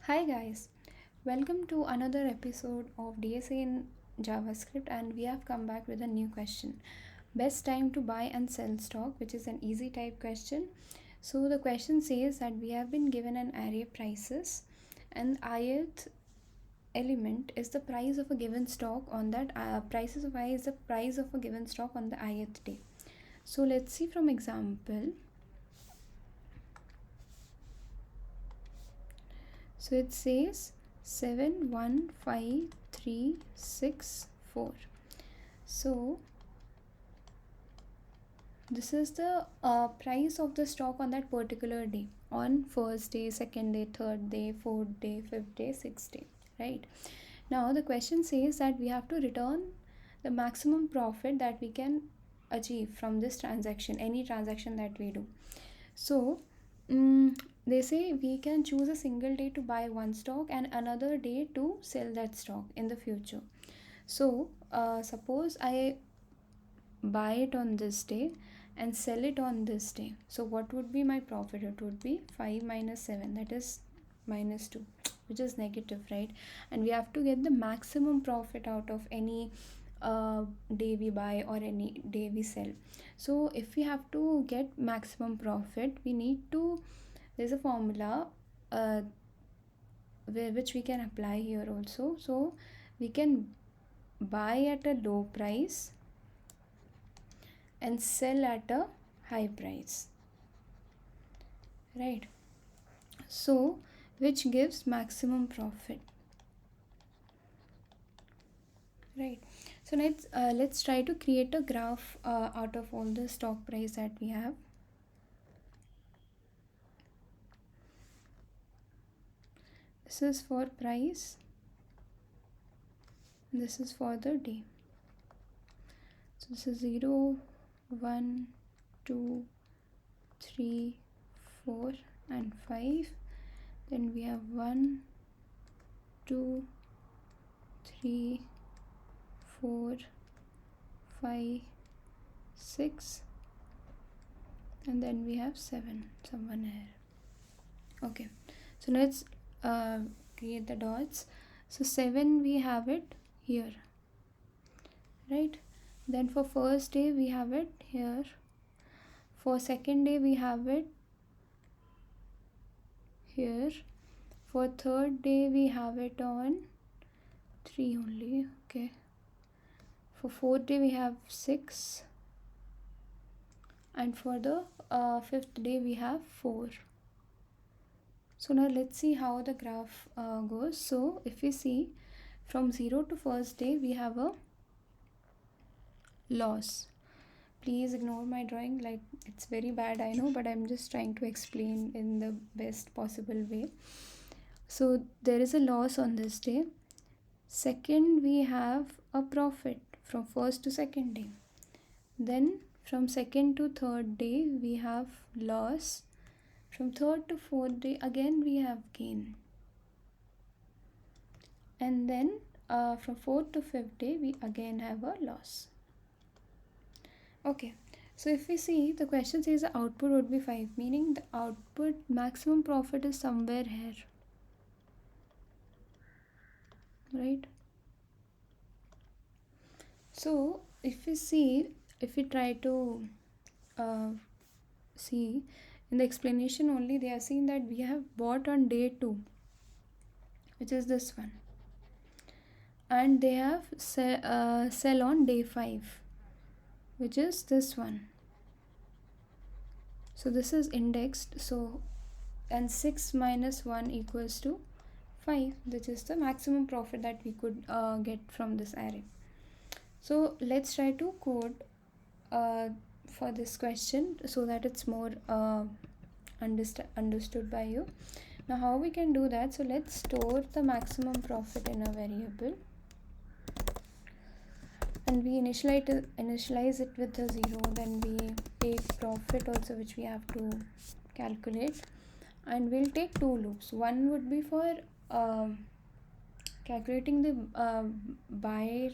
Hi guys, welcome to another episode of DSA in JavaScript, and we have come back with a new question. Best time to buy and sell stock, which is an easy type question. So the question says that we have been given an array of prices, and ith element is the price of a given stock on that prices of I is the price of a given stock on the ith day. So let's see from example. So it says 715364. So this is the price of the stock on that particular day, on first day, second day, third day, fourth day, fifth day, sixth day, right? Now the question says that we have to return the maximum profit that we can achieve from this transaction, any transaction that we do. So they say we can choose a single day to buy one stock and another day to sell that stock in the future. So suppose I buy it on this day and sell it on this day. So what would be my profit? It would be 5 minus 7, that is minus 2, which is negative, right? And we have to get the maximum profit out of any day we buy or any day we sell. So if we have to get maximum profit, we need to, there's a formula which we can apply here also. So we can buy at a low price and sell at a high price, right? So which gives maximum profit, right? So let's try to create a graph out of all the stock price that we have. This is for price, this is for the day. So this is 0, 1, 2, 3, 4 and 5. Then we have 1, 2, 3, 4, 5, 6, and then we have 7, someone here. Okay, so let's create the dots. So 7 we have it here, right? Then for first day we have it here. For second day we have it here. For third day we have it on 3 only. Okay, for fourth day we have 6, and for the fifth day we have 4. So now let's see how the graph goes. So if we see from 0 to first day we have a loss. Please ignore my drawing, like it's very bad, I know, but I'm just trying to explain in the best possible way. So there is a loss on this day. Second, we have a profit from first to second day. Then from second to third day we have loss. From third to fourth day again we have gain. And then from fourth to fifth day we again have a loss. Okay, so if we see, the question says the output would be 5, meaning the output maximum profit is somewhere here, right? So if we see, if we try to see in the explanation only, they are saying that we have bought on day 2, which is this one, and they have sell on day 5, which is this one. So this is indexed, so and 6 minus 1 equals to 5, which is the maximum profit that we could get from this array. So let's try to code for this question so that it's more understood by you. Now how we can do that? So let's store the maximum profit in a variable, and we initialize it with a 0. Then we take profit also, which we have to calculate, and we'll take 2 loops. One would be for calculating the buy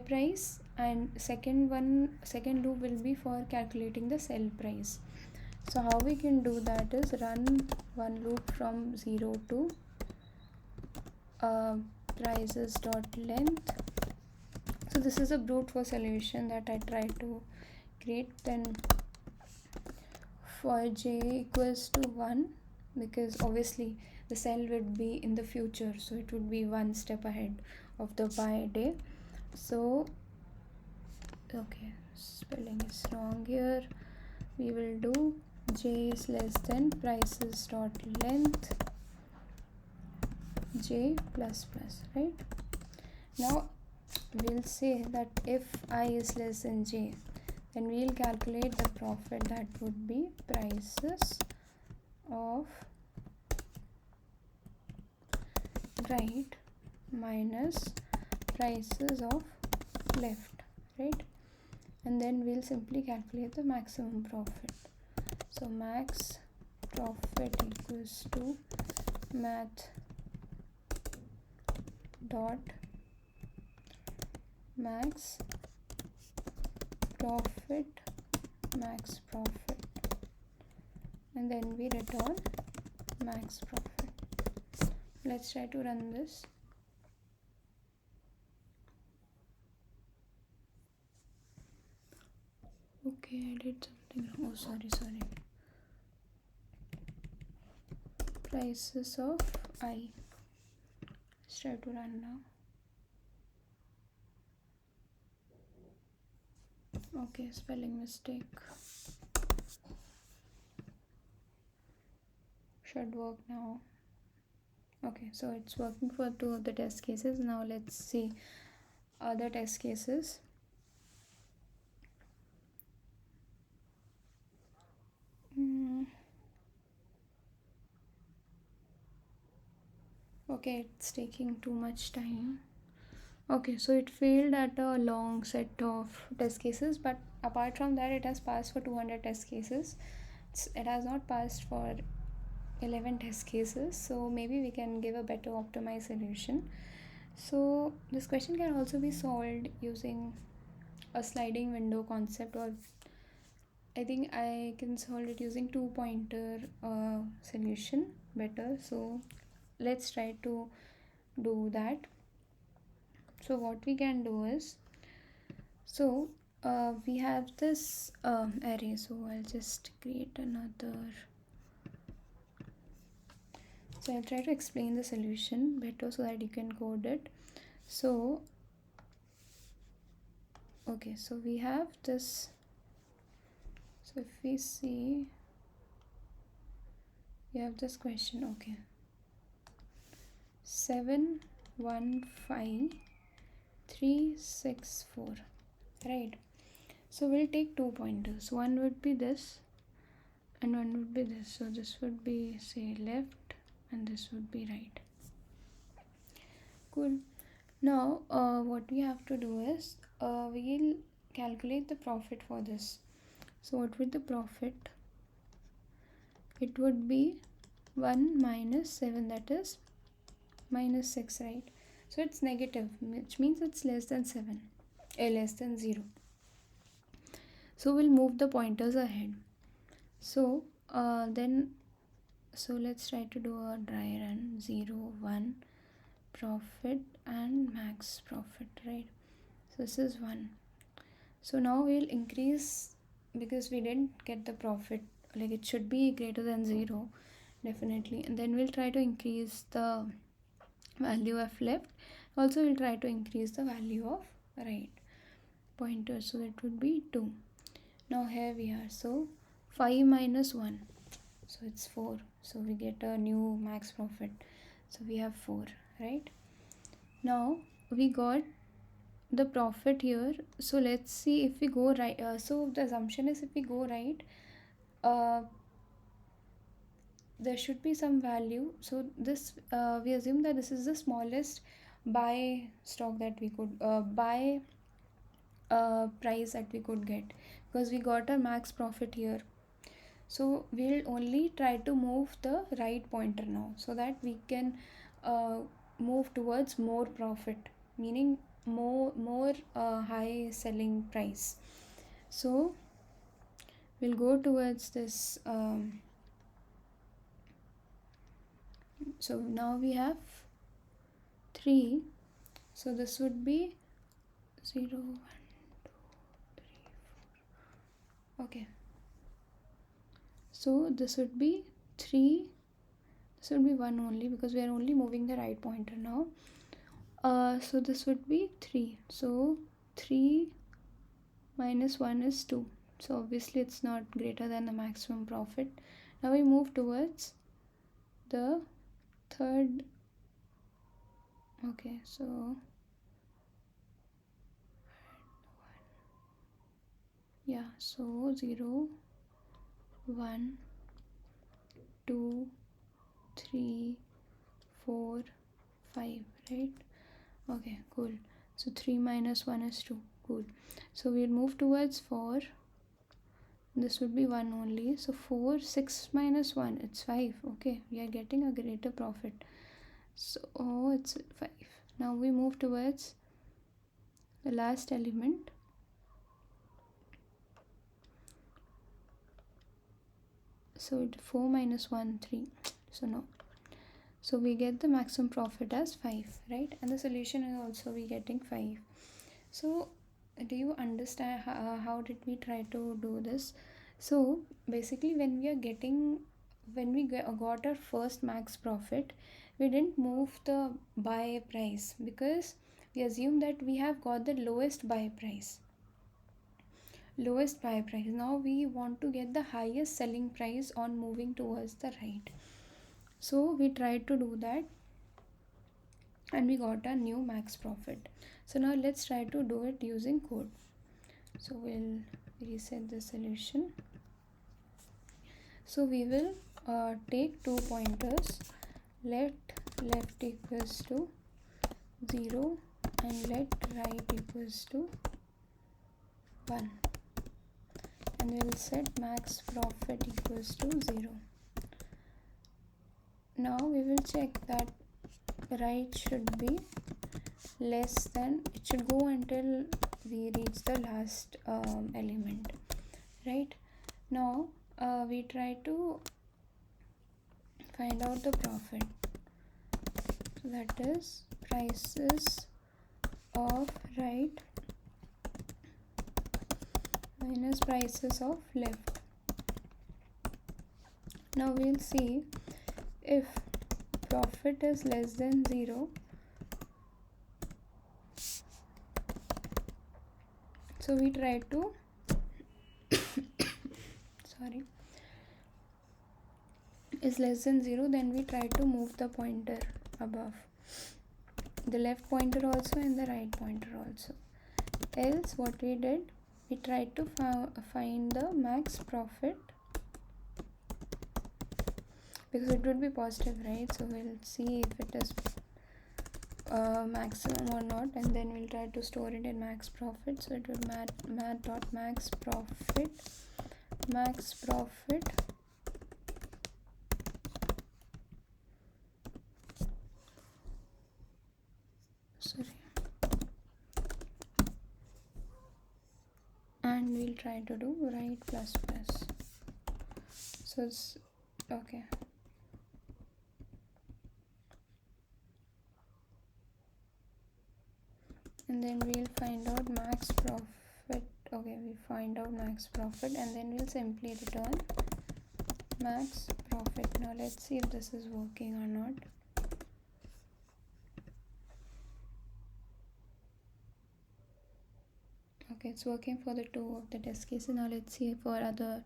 price, and second loop will be for calculating the sell price. So how we can do that is run one loop from 0 to prices dot length. So this is a brute force solution that I try to create. Then for j equals to 1, because obviously the cell would be in the future, so it would be one step ahead of the by day. So okay, spelling is wrong here. We will do j is less than prices dot length j plus plus, right? Now we'll say that if I is less than j, then we'll calculate the profit. That would be prices of right minus prices of left, right? And then we'll simply calculate the maximum profit. So max profit equals to math dot max profit, and then we return max profit. Let's try to run this. Okay, I did something wrong. Oh, sorry. Prices of I. Let's try to run now. Okay, spelling mistake. Should work now. Okay, so it's working for 2 of the test cases. Now let's see other test cases. Okay, it's taking too much time. Okay, so it failed at a long set of test cases, but apart from that it has passed for 200 test cases. It has not passed for 11 test cases, so maybe we can give a better optimized solution. So this question can also be solved using a sliding window concept, or I think I can solve it using 2-pointer solution better. So let's try to do that. So what we can do is, so we have this array, so I'll just create another. So I'll try to explain the solution better so that you can code it. So okay, so we have this. So if we see, we have this question. Okay, 715364, right? So we'll take 2 pointers. One would be this and one would be this. So this would be, say, left and this would be right. Cool. Now what we have to do is we'll calculate the profit for this. So what would the profit? It would be 1 minus 7, that is minus 6, right? So it's negative, which means it's less than 7, less than 0. So we'll move the pointers ahead. So so let's try to do a dry run. 0, 1, profit and max profit, right? So this is 1. So now we'll increase, because we didn't get the profit, like it should be greater than 0 definitely, and then we'll try to increase the value of left. Also we'll try to increase the value of right pointer, so that would be 2. Now here we are. So 5 minus 1, so it's 4. So we get a new max profit. So we have 4, right? Now we got the profit here. So let's see if we go right. So the assumption is if we go right, there should be some value. So this we assume that this is the smallest buy stock that we could buy price that we could get, because we got a max profit here. So we'll only try to move the right pointer now, so that we can move towards more profit, meaning more high selling price. So we'll go towards this. So now we have 3, so this would be 0 1 2 3 4. Okay, so this would be 3, this would be 1 only because we are only moving the right pointer now. So this would be 3, so 3 minus 1 is 2, so obviously it's not greater than the maximum profit. Now we move towards the third. Okay, so yeah, so 0 1 2 3 4 5, right? Okay, cool. So 3 minus 1 is 2. Cool. So we'll move towards 4. This would be 1 only. So 4, 6 minus 1, it's 5. Okay, we are getting a greater profit. So it's 5. Now we move towards the last element. So 4 minus 1, 3. So no. So we get the maximum profit as 5, right? And the solution is also we getting 5. So do you understand how did we try to do this? So basically when we got our first max profit, we didn't move the buy price because we assume that we have got the lowest buy price. Now we want to get the highest selling price on moving towards the right. So we tried to do that and we got a new max profit. So now let's try to do it using code. So we'll reset the solution. So we will take 2 pointers, let left equals to 0 and let right equals to 1, and we'll set max profit equals to 0. Now we will check that right should be less than, it should go until we reach the last element, right? Now we try to find out the profit, so that is prices of right minus prices of left. Now we'll see if profit is less than 0, so we try to sorry, is less than 0, then we try to move the pointer above, the left pointer also and the right pointer also. Else what we did, we tried to find the max profit because it would be positive, right? So we'll see if it is maximum or not, and then we'll try to store it in max profit. So it will mat.max profit sorry, and we'll try to do right plus plus. So it's okay. And then we'll find out max profit. Okay, we find out max profit and then we'll simply return max profit. Now let's see if this is working or not. Okay, it's working for the 2 of the test cases. Now let's see for other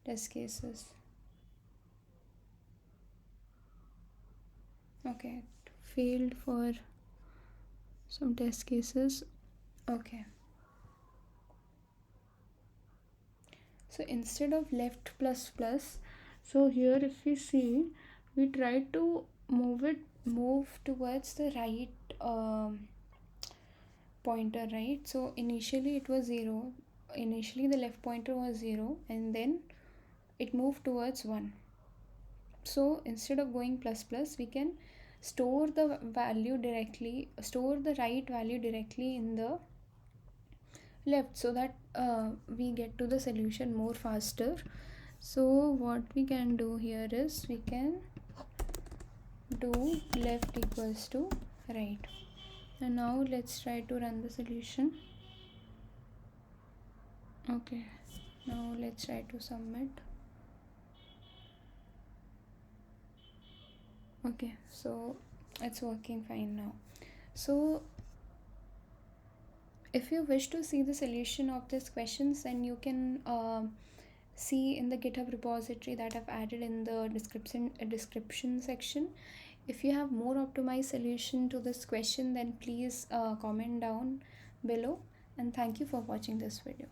test cases. Okay, it failed for some test cases. Okay, so instead of left plus plus, so here if we see, we try to move towards the right pointer, right? So initially it was 0, initially the left pointer was 0 and then it moved towards 1. So instead of going plus plus, we can store the right value directly in the left, so that we get to the solution more faster. So what we can do here is we can do left equals to right. And now let's try to run the solution. Okay, now let's try to submit. Okay, so it's working fine now. So if you wish to see the solution of these questions, then you can see in the GitHub repository that I've added in the description section. If you have more optimized solution to this question, then please comment down below, and thank you for watching this video.